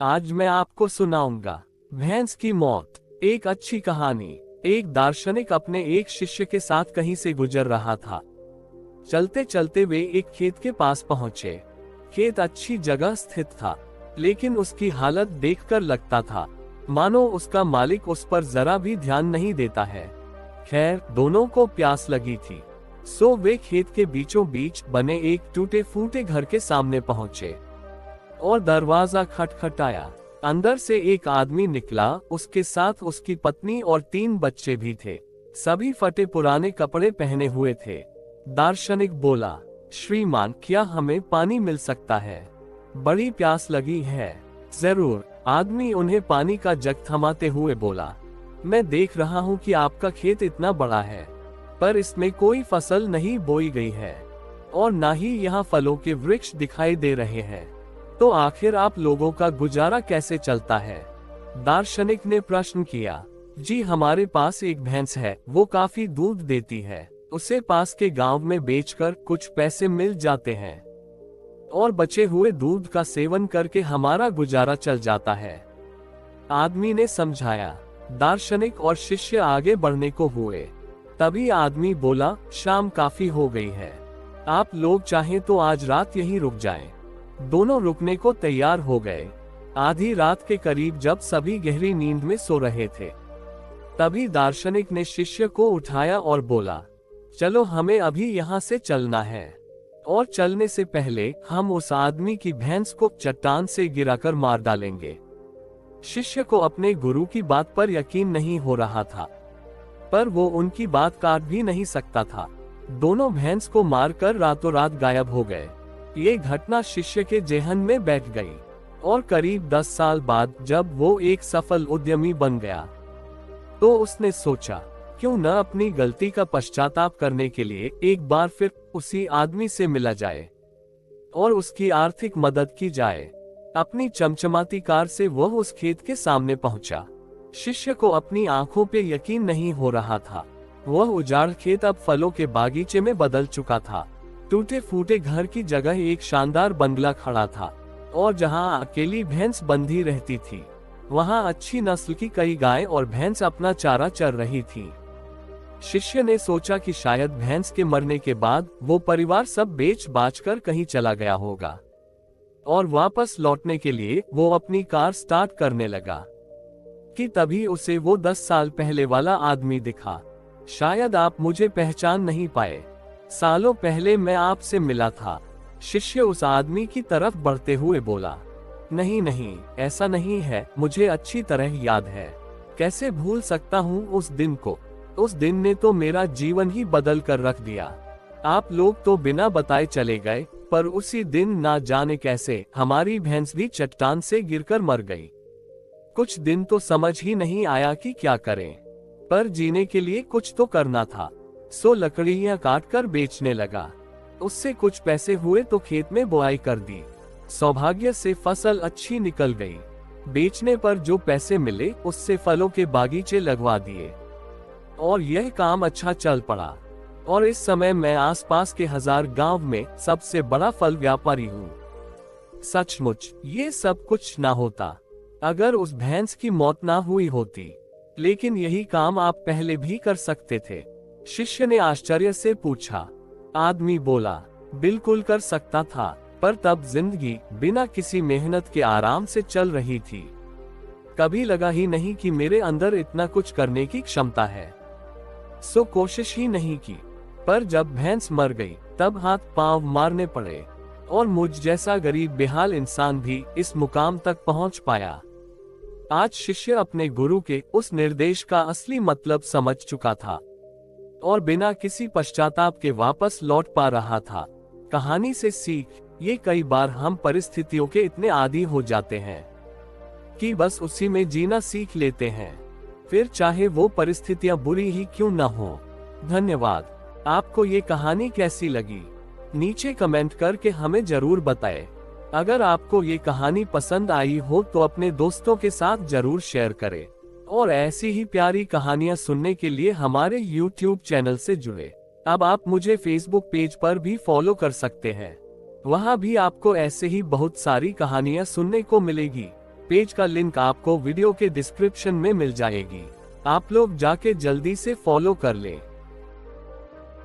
आज मैं आपको सुनाऊंगा भैंस की मौत। एक अच्छी कहानी। एक दार्शनिक अपने एक शिष्य के साथ कहीं से गुजर रहा था। चलते चलते वे एक खेत के पास पहुंचे। खेत अच्छी जगह स्थित था, लेकिन उसकी हालत देखकर लगता था मानो उसका मालिक उस पर जरा भी ध्यान नहीं देता है। खैर, दोनों को प्यास लगी थी, सो वे खेत के बीचों बीच बने एक टूटे फूटे घर के सामने पहुंचे और दरवाजा खटखटाया। अंदर से एक आदमी निकला, उसके साथ उसकी पत्नी और 3 बच्चे भी थे। सभी फटे पुराने कपड़े पहने हुए थे। दार्शनिक बोला, श्रीमान, क्या हमें पानी मिल सकता है? बड़ी प्यास लगी है। जरूर, आदमी उन्हें पानी का जग थमाते हुए बोला। मैं देख रहा हूँ कि आपका खेत इतना बड़ा है, पर इसमें कोई फसल नहीं बोई गई है और न ही यहाँ फलों के वृक्ष दिखाई दे रहे हैं। तो आखिर आप लोगों का गुजारा कैसे चलता है? दार्शनिक ने प्रश्न किया। जी, हमारे पास एक भैंस है, वो काफी दूध देती है। उसे पास के गांव में बेचकर कुछ पैसे मिल जाते हैं और बचे हुए दूध का सेवन करके हमारा गुजारा चल जाता है, आदमी ने समझाया। दार्शनिक और शिष्य आगे बढ़ने को हुए। तभी आदमी बोला, शाम काफी हो गई है, आप लोग चाहें तो आज रात यहीं रुक जाएं। दोनों रुकने को तैयार हो गए। आधी रात के करीब जब सभी गहरी नींद में सो रहे थे, तभी दार्शनिक ने शिष्य को उठाया और बोला, चलो हमें अभी यहाँ से चलना है, और चलने से पहले हम उस आदमी की भैंस को चट्टान से गिराकर मार डालेंगे। शिष्य को अपने गुरु की बात पर यकीन नहीं हो रहा था, पर वो उनकी बात काट भी नहीं सकता था। दोनों भैंस को मारकर रातों रात गायब हो गए। ये घटना शिष्य के जेहन में बैठ गई और करीब 10 साल बाद जब वो एक सफल उद्यमी बन गया, तो उसने सोचा, क्यों न अपनी गलती का पश्चाताप करने के लिए एक बार फिर उसी आदमी से मिला जाए और उसकी आर्थिक मदद की जाए। अपनी चमचमाती कार से वह उस खेत के सामने पहुंचा। शिष्य को अपनी आंखों पे यकीन नहीं हो रहा था। वह उजाड़ खेत अब फलों के बागीचे में बदल चुका था। टूटे फूटे घर की जगह एक शानदार बंगला खड़ा था और जहां अकेली भैंस बंधी रहती थी, वहां अच्छी नस्ल की कई गाय और भैंस अपना चारा चर रही थी। शिष्य ने सोचा कि शायद भैंस के मरने के बाद वो परिवार सब बेच बाच कर कहीं चला गया होगा, और वापस लौटने के लिए वो अपनी कार स्टार्ट करने लगा कि तभी उसे वो 10 साल पहले वाला आदमी दिखा। शायद आप मुझे पहचान नहीं पाए, सालों पहले मैं आपसे मिला था। शिष्य उस आदमी की तरफ बढ़ते हुए बोला, नहीं नहीं, ऐसा नहीं है, मुझे अच्छी तरह याद है। कैसे भूल सकता हूँ उस दिन को? उस दिन ने तो मेरा जीवन ही बदल कर रख दिया। आप लोग तो बिना बताए चले गए, पर उसी दिन ना जाने कैसे हमारी भैंस भी चट्टान से गिरकर मर गई। कुछ दिन तो समझ ही नहीं आया कि क्या करें, पर जीने के लिए कुछ तो करना था, सो लकड़ियां काट कर बेचने लगा। उससे कुछ पैसे हुए तो खेत में बुआई कर दी। सौभाग्य से फसल अच्छी निकल गई। बेचने पर जो पैसे मिले उससे फलों के बागीचे लगवा दिए और यह काम अच्छा चल पड़ा। और इस समय मैं आसपास के 1000 गांव में सबसे बड़ा फल व्यापारी हूँ। सचमुच ये सब कुछ ना होता अगर उस भैंस की मौत ना हुई होती, लेकिन यही काम आप पहले भी कर सकते थे। शिष्य ने आश्चर्य से पूछा। आदमी बोला, बिल्कुल कर सकता था, पर तब जिंदगी बिना किसी मेहनत के आराम से चल रही थी। कभी लगा ही नहीं कि मेरे अंदर इतना कुछ करने की क्षमता है, सो कोशिश ही नहीं की। पर जब भैंस मर गई, तब हाथ पांव मारने पड़े और मुझ जैसा गरीब बेहाल इंसान भी इस मुकाम तक पहुंच पाया। आज शिष्य अपने गुरु के उस निर्देश का असली मतलब समझ चुका था और बिना किसी पश्चाताप के वापस लौट पा रहा था। कहानी से सीख, ये कई बार हम परिस्थितियों के इतने आदी हो जाते हैं कि बस उसी में जीना सीख लेते हैं, फिर चाहे वो परिस्थितियां बुरी ही क्यों न हो। धन्यवाद। आपको ये कहानी कैसी लगी? नीचे कमेंट करके हमें जरूर बताएं। अगर आपको ये कहानी पसंद आई हो तो अपने दोस्तों के साथ जरूर शेयर करें और ऐसी ही प्यारी कहानियां सुनने के लिए हमारे YouTube चैनल से जुड़े। अब आप मुझे Facebook पेज पर भी फॉलो कर सकते हैं, वहां भी आपको ऐसे ही बहुत सारी कहानियां सुनने को मिलेगी। पेज का लिंक आपको वीडियो के डिस्क्रिप्शन में मिल जाएगी। आप लोग जाके जल्दी से फॉलो कर लें।